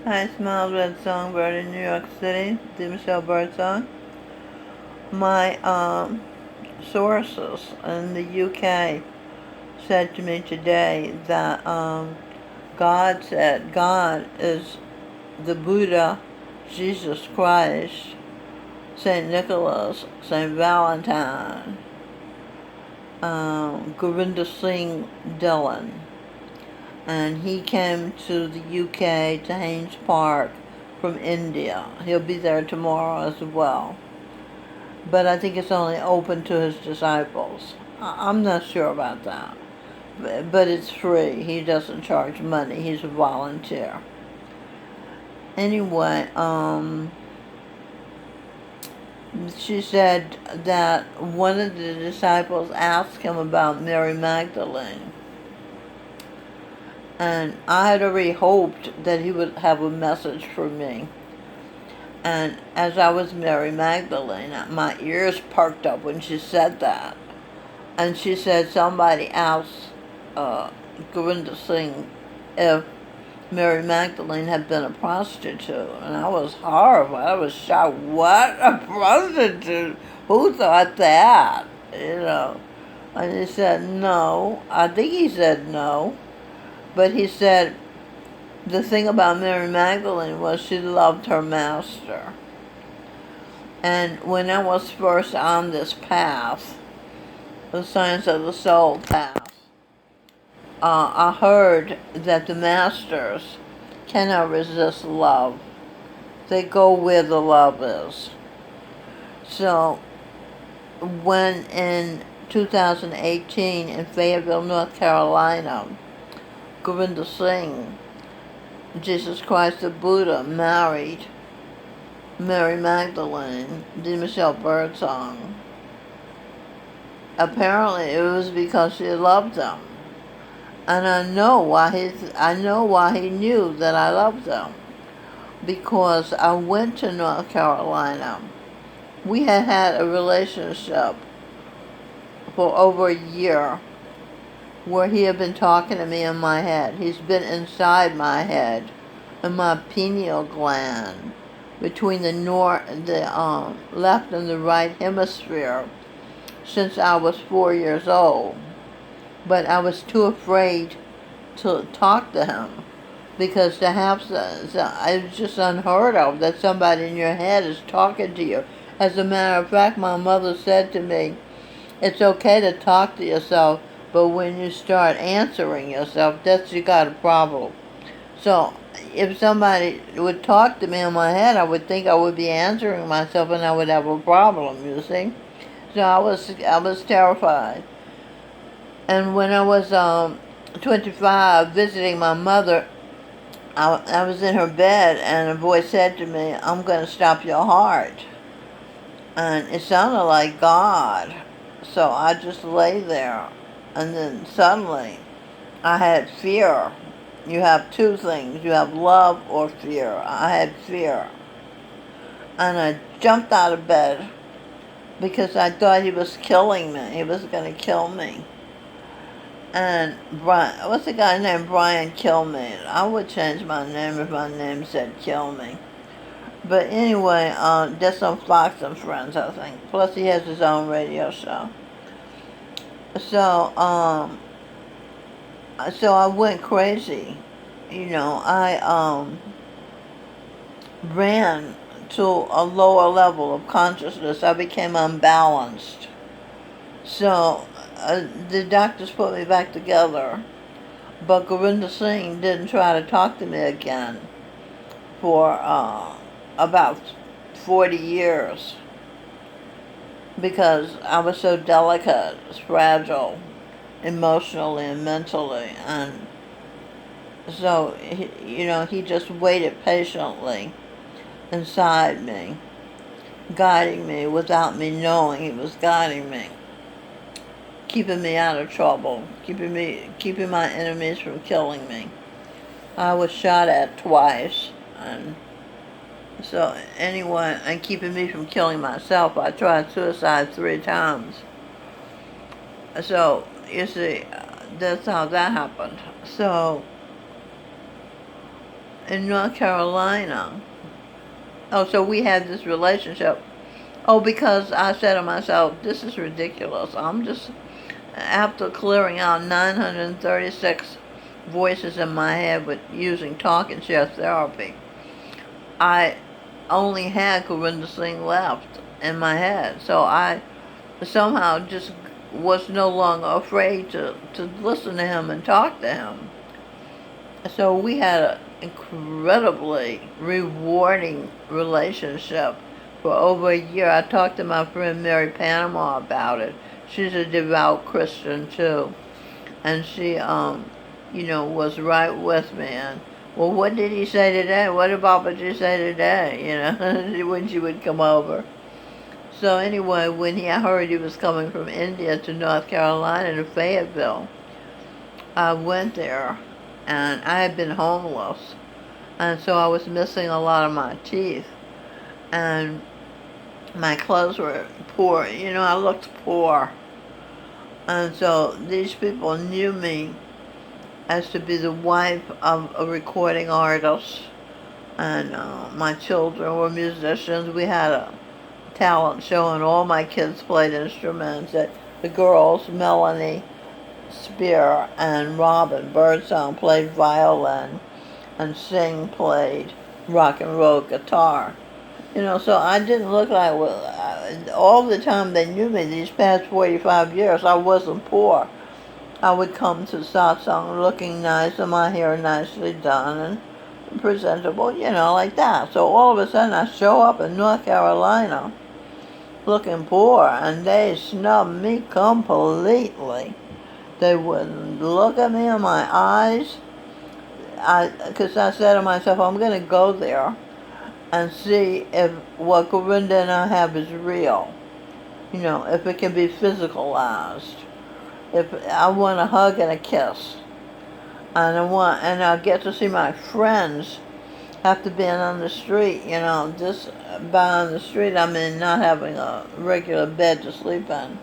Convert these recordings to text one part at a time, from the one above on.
Hi, Smile Red Songbird in New York City, the Michelle Birdsong. My sources in the UK said to me today that God said God is the Buddha, Jesus Christ, St. Nicholas, St. Valentine, Govinda Singh Dhillon. And he came to the UK, to Haynes Park, from India. He'll be there tomorrow as well. But I think it's only open to his disciples. I'm not sure about that. But it's free. He doesn't charge money. He's a volunteer. Anyway, she said that one of the disciples asked him about Mary Magdalene. And I had already hoped that he would have a message for me. And as I was Mary Magdalene, my ears perked up when she said that. And she said somebody asked Govinda Singh if Mary Magdalene had been a prostitute. And I was horrified. I was shocked. What? A prostitute? Who thought that? And he said no. I think he said no. But he said the thing about Mary Magdalene was she loved her master. And when I was first on this path, the Science of the Soul path, I heard that the masters cannot resist love. They go where the love is. So when in 2018 in Fayetteville, North Carolina, Govinda Singh, Jesus Christ the Buddha, married Mary Magdalene, the Michelle Birdsong, apparently it was because she loved him. And I know why he knew that I loved him. Because I went to North Carolina. We had had a relationship for over a year where he had been talking to me in my head. He's been inside my head, in my pineal gland, between the left and the right hemisphere since I was 4 years old. But I was too afraid to talk to him because to have it's just unheard of that somebody in your head is talking to you. As a matter of fact, my mother said to me, it's okay to talk to yourself, but when you start answering yourself, that's you got a problem. So if somebody would talk to me in my head, I would think I would be answering myself and I would have a problem, you see. So I was terrified. And when I was 25 visiting my mother, I was in her bed and a voice said to me, I'm going to stop your heart. And it sounded like God. So I just lay there. And then suddenly I had fear. You have two things. You have love or fear. I had fear. And I jumped out of bed because I thought he was killing me. He was going to kill me. And Brian, what's the guy named Brian Kilmeade? I would change my name if my name said Kill Me. But anyway, that's on Fox and Friends, I think. Plus he has his own radio show. So I went crazy. I ran to a lower level of consciousness. I became unbalanced. So the doctors put me back together, but Govinda Singh didn't try to talk to me again for about 40 years because I was so delicate, fragile, emotionally and mentally, and so he just waited patiently inside me, guiding me without me knowing he was guiding me, keeping me out of trouble, keeping my enemies from killing me. I was shot at twice, and so anyway, and keeping me from killing myself. I tried suicide 3 times. So you see, that's how that happened. So in North Carolina. Oh, so we had this relationship. Oh, because I said to myself, this is ridiculous. I'm just, after clearing out 936 voices in my head with using talk and share therapy, I only had Corinda Singh left in my head. So I somehow just was no longer afraid to listen to him and talk to him. So we had an incredibly rewarding relationship for over a year. I talked to my friend Mary Panama about it. She's a devout Christian too. And she, was right with me. And, well, what did he say today? What did Babaji say today? When she would come over. So anyway, when I heard he was coming from India to North Carolina to Fayetteville, I went there, and I had been homeless, and so I was missing a lot of my teeth, and my clothes were poor. I looked poor, and so these people knew me as to be the wife of a recording artist, and my children were musicians. We had a talent show, and all my kids played instruments. The girls, Melanie Spear and Robin Birdsong, played violin, and Singh played rock and roll guitar. So I didn't look like, all the time they knew me, these past 45 years, I wasn't poor. I would come to satsang looking nice and my hair nicely done and presentable, like that. So all of a sudden I show up in North Carolina looking poor, and they snubbed me completely. They wouldn't look at me in my eyes. Because I said to myself, I'm going to go there and see if what Corinda and I have is real. If it can be physicalized. If I want a hug and a kiss. And I get to see my friends after being on the street, just by on the street, I mean not having a regular bed to sleep in.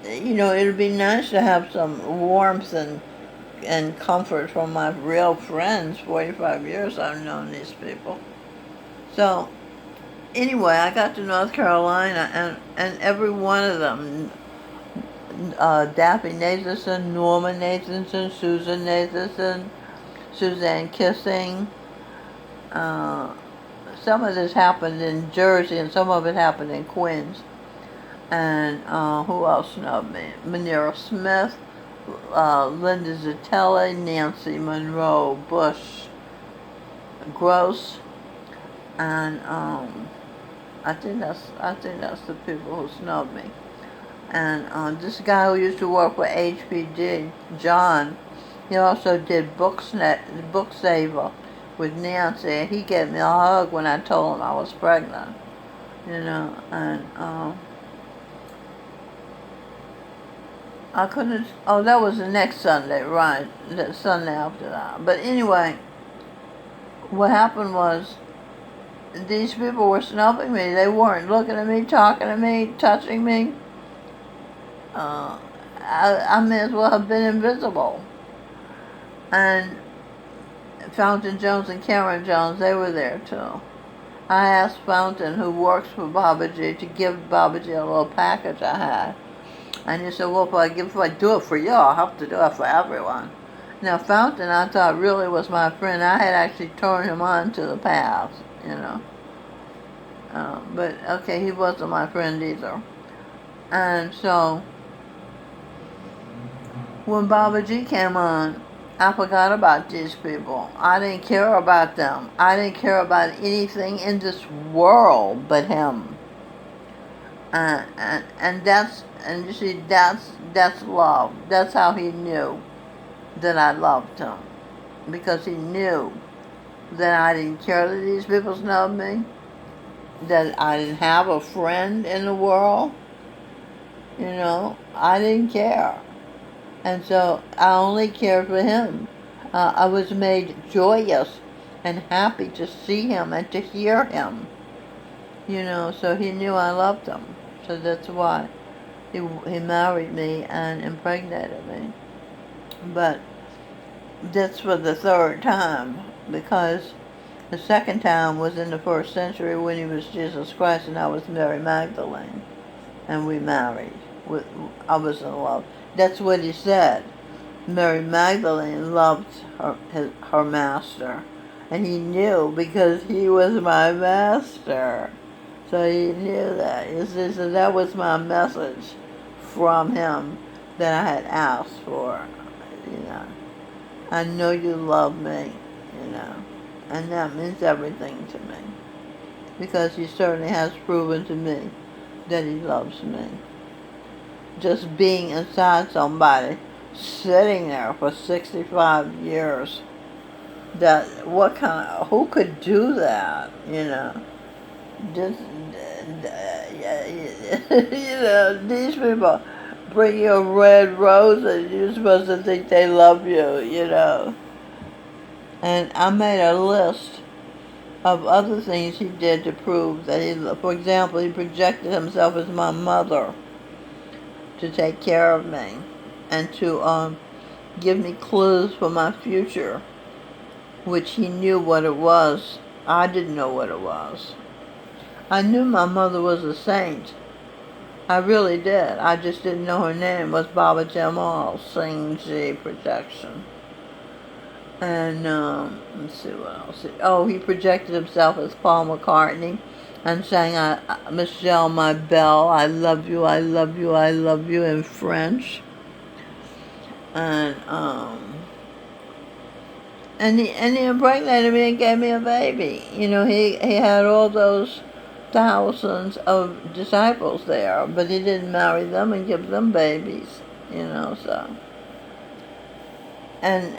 It'd be nice to have some warmth and comfort from my real friends. 45 years I've known these people. So anyway, I got to North Carolina, and every one of them, Daphne Nathanson, Norma Nathanson, Susan Nathanson, Suzanne Kissing. Some of this happened in Jersey, and some of it happened in Queens. And who else snubbed me? Manera Smith, Linda Zitelli, Nancy Monroe Bush Gross, and I think that's the people who snubbed me. And this guy who used to work for HPD, John, he also did Booksaver with Nancy, and he gave me a hug when I told him I was pregnant. And I couldn't, that was the next Sunday, right, the Sunday after that. But anyway, what happened was, these people were snubbing me. They weren't looking at me, talking to me, touching me. I may as well have been invisible. And Fountain Jones and Karen Jones, they were there too. I asked Fountain, who works for Babaji, to give Babaji a little package I had. And he said, well, if I do it for you, I'll have to do it for everyone. Now, Fountain, I thought, really was my friend. I had actually turned him on to the path, But, okay, he wasn't my friend either. And so, when Babaji came on, I forgot about these people. I didn't care about them. I didn't care about anything in this world but him. And you see, that's love. That's how he knew that I loved him, because he knew that I didn't care that these people snubbed me, that I didn't have a friend in the world. I didn't care, and so I only cared for him. I was made joyous and happy to see him and to hear him. So he knew I loved him. So that's why he married me and impregnated me. But This for the third time, because the second time was in the first century when he was Jesus Christ and I was Mary Magdalene, and we married. I was in love. That's what he said. Mary Magdalene loved her master, and he knew because he was my master. So he knew that. You see, so that was my message from him that I had asked for, you know. I know you love me, you know, and that means everything to me because he certainly has proven to me that he loves me. Just being inside somebody, sitting there for 65 years, who could do that, you know? Just, you know, these people bring you a red rose and you're supposed to think they love you, you know. And I made a list of other things he did to prove that for example, he projected himself as my mother to take care of me and to give me clues for my future, which he knew what it was. I didn't know what it was. I knew my mother was a saint. I really did. I just didn't know her name was Baba Jamal Singh Ji Protection. And let's see what else. Oh, he projected himself as Paul McCartney and sang Michelle, my belle, I love you, I love you, I love you in French. And he impregnated me and gave me a baby. You know, he had all those thousands of disciples there, but he didn't marry them and give them babies, you know, so. And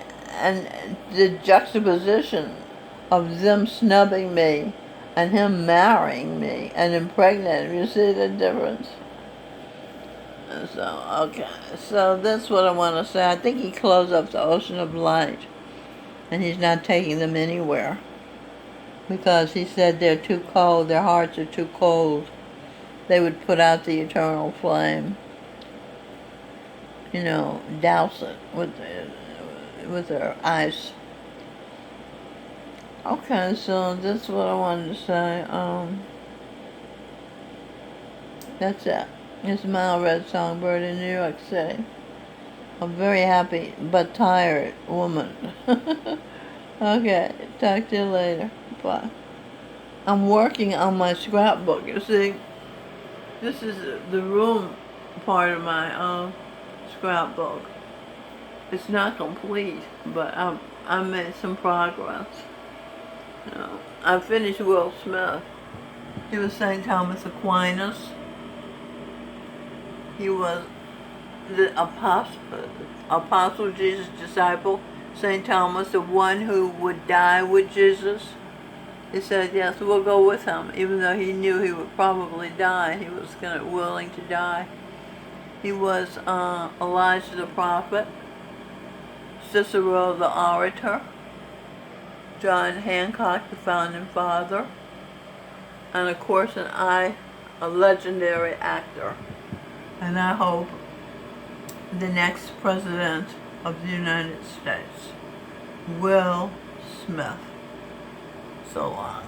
the juxtaposition of them snubbing me and him marrying me and impregnating me, you see the difference? So, okay, so that's what I want to say. I think he closed up the Ocean of Light, and he's not taking them anywhere because he said they're too cold, their hearts are too cold. They would put out the eternal flame, you know, douse it with their ice. Okay, so that's what I wanted to say. That's it. It's Mile Red Songbird in New York City. A very happy but tired woman. Okay, talk to you later. Bye. I'm working on my scrapbook. You see, this is the room part of my scrapbook. It's not complete, but I made some progress. You know, I finished Will Smith. He was St. Thomas Aquinas. He was the apostle Jesus' disciple, St. Thomas, the one who would die with Jesus. He said, yes, we'll go with him, even though he knew he would probably die. He was willing to die. He was Elijah the prophet, Cicero the orator, John Hancock the founding father, and of course a legendary actor. And I hope the next president of the United States, Will Smith. So long.